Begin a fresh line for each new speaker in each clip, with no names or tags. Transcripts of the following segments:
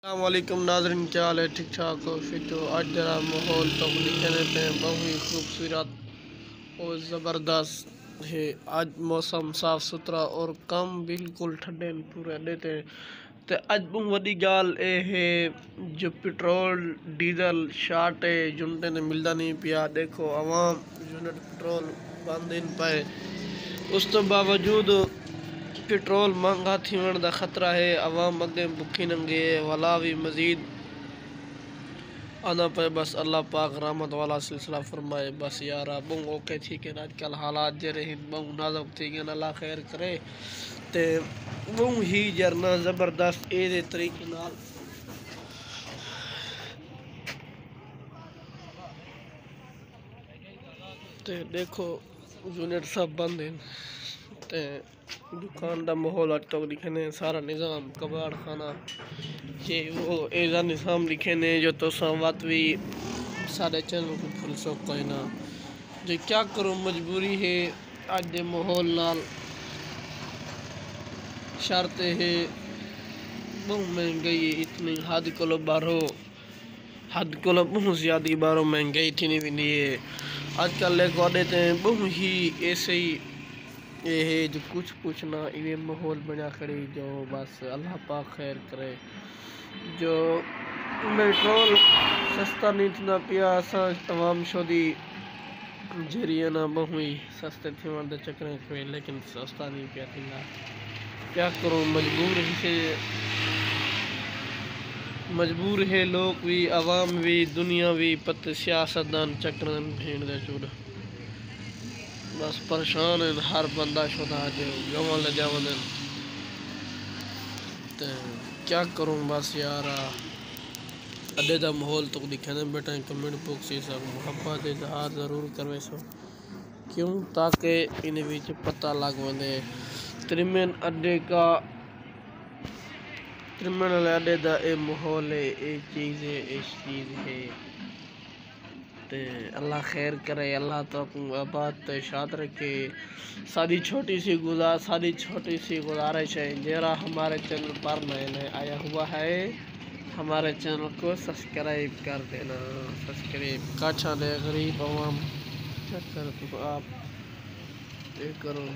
अस्सलामुअलैकुम नाज़रीन, क्या हाल है? ठीक ठाक हो? फिट हो? आज जरा माहौल तो कहने पे बहुत ही खूबसूरत और ज़बरदस्त है। आज मौसम साफ़ सुथरा और कम बिल्कुल ठंडे पूरे देते तो अज बहुत वड्डी गाल ये है जो पेट्रोल डीजल शार्ट है जुनते ने मिलता नहीं पिया। देखो आवाम यूनिट पेट्रोल बंद इन पे उस तो बावजूद पेट्रोल महंगा थिवण का खतरा है। अवाम अगे भुखी नंगे वाला भी मजीद आना पे। बस अल्लाह पाक रहमत वाला सिलसिला फरमाए। बस यार बहु ओके ठीक है आजकल हालात जरे बहु नाजुक थी गए। अल्लाह खैर करे ते बहु ही जरना जबरदस्त ए तरीके नाल ते देखो यूनिट सब बंद हैं ते दुकान का माहौल अज तक लिखे ने सारा निज़ाम कबाड़ खाना ये वो ऐसा निज़ाम लिखे ने जो तो वत भी साढ़े चैनल को फुल सो कोई ना जो क्या करो मजबूरी है। अज के माहौल नाल शर्त है बहुत महंगाई इतनी हद को बारो हद को बहुत ज़्यादा बारो महंगाई थी नहीं भी है आजकल लेते हैं बहुत ही ऐसे ही ये है जो कुछ पूछना ये माहौल बना खड़ी जो बस अल्लाह पाक खैर करे। जो पेट्रोल सस्ता नहीं थी पिया असा तमाम शोदी जरिए ना बहु ही सस्ते थे चक्कर पे लेकिन सस्ता नहीं पिया थी। क्या करो मजबूर है लोग भी अवाम भी दुनिया भी पत सियासतदान चक्र भेड़ दे चूड़ बस परेशान है हर बंदा शुदा जो गवा ले जावन तो क्या करूँ बस यार अड्डे का माहौल तो दिखाने बेटा कमेंट बॉक्स से सब मुहब्बत इजहार ज़रूर करवे सो क्यों ताकि इन विच पता लग वंदे त्रिमेन अड्डे का त्रिमेन अड्डे का ये माहौल है ये चीज़ है इस चीज़ है ते अल्लाह खैर करे। अल्लाह तो आबाद शाद रखे। सारी छोटी सी गुजारिश है जरा हमारे चैनल पर नए आया हुआ है हमारे चैनल को सब्सक्राइब कर देना। सब्सक्राइब काछा दे गरीब अवाम क्या कर तो आप ये करो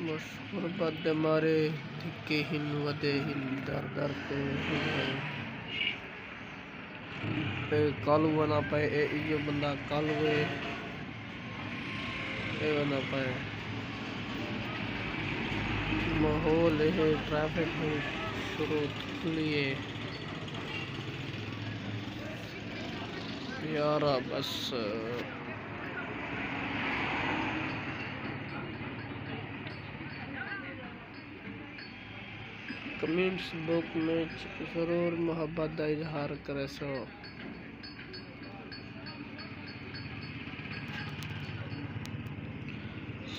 बस गुरबत मारे धिक्के हिन वदे हिन दर दर पे कालू बना पाए ये बंदा कालू बना पाए माहौल है ट्रैफिक में शुरू लिए यारा बस कमेंट्स बॉक्स में ज़रूर मोहब्बत का इजहार करे सो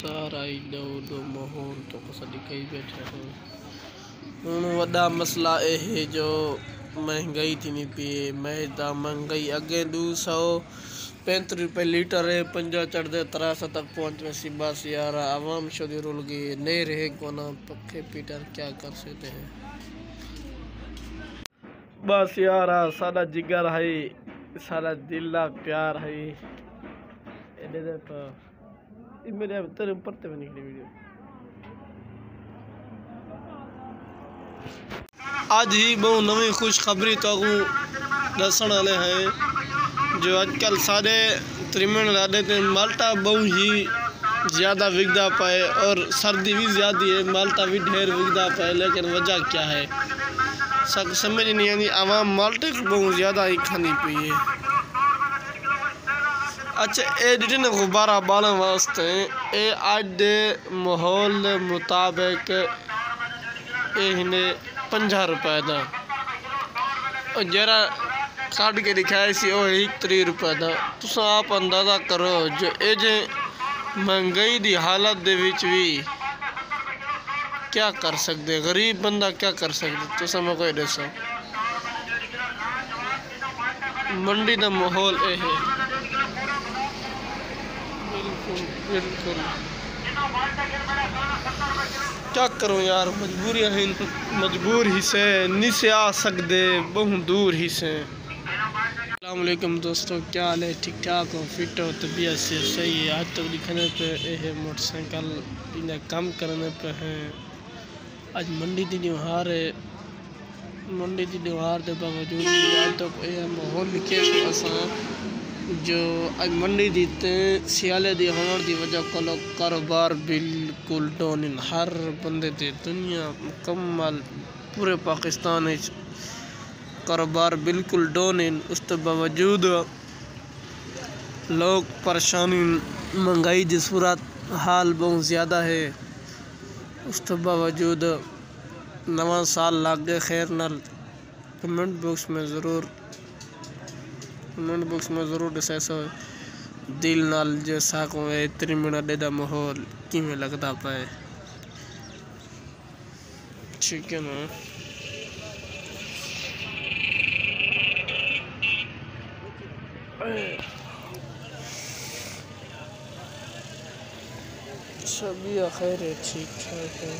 सारा ही दो माहौल तो कसा दिखाई बैठे हो। हूँ वड्डा मसला ये है जो महंगाई थी नहीं पिए मैदा महंगाई अगे 235 रुपये लीटर है 50 चढ़ते 63 तक पहुँच वैसी बस यार आवाम शुद्ध रुल गई नहीं रहे कोना पक्के पीटर क्या कर सकते हैं। बस यार सारा जिगर है सारा दिल प्यार है मेरे तेरे पढ़ते में निकली वीडियो आज ही बहुत नवी खुशखबरी तो दसन वाले हैं जो आजकल सारे त्रिमेन लाडे थे माल्टा बहुत ही ज़्यादा विकदा पाए और सर्दी भी ज़्यादा है माल्टा भी ढेर विकदा पाए लेकिन वजह क्या है समझ नहीं आती। आवाम माल्टे को बहुत ज़्यादा ही खानी पी है। अच्छा ये डिटे ने गुब्बारा बालन वास्ते ये आज दे माहौल मुताबिक ये 50 रुपए का और जरा काट के दिखाया सी 30 रुपए का तुम आप अंदाज़ा करो जो ये महंगाई की हालत दे विच भी क्या कर सकते गरीब बंदा क्या कर सकते तुम मैं कोई दसो। मंडी का माहौल ये है बिल्कुल बिल्कुल क्या करूं यार, मजबूरियां हैं, मजबूर ही से नहीं से आ सकते, बहुत दूर ही से। अस्सलामुअलैकुम दोस्तों, क्या हाल है? ठीक ठाक हो, फिट हो, तबीयत से सही है? आज तक दिखाने पे यह मोटरसाइकिल इन्हें कम करने पे हैं। आज मंडी दी त्योहार है, मंडी दी त्योहार के बावजूद आज तक यह माहौल लिखे असा जो अज मंडी दी सियाले दी होने की वजह को कारोबार बिल्कुल डाउन इन। हर बंदे दी दुनिया मुकम्मल पूरे पाकिस्तान कारोबार बिल्कुल डाउन इन। उस तो बावजूद लोग परेशानी, महंगाई की सूरत हाल बहुत ज़्यादा है। उस तो बावजूद नवा साल लग गए खैर नाल। कमेंट बॉक्स में ज़रूर दसो दिल नाल जो साको है 3 मिनट दा माहौल किमें लगता पाए, ठीक है ना? सभी खैर है, ठीक ठाक है।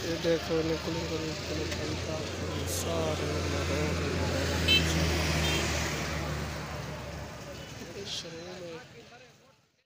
ये देखो निकल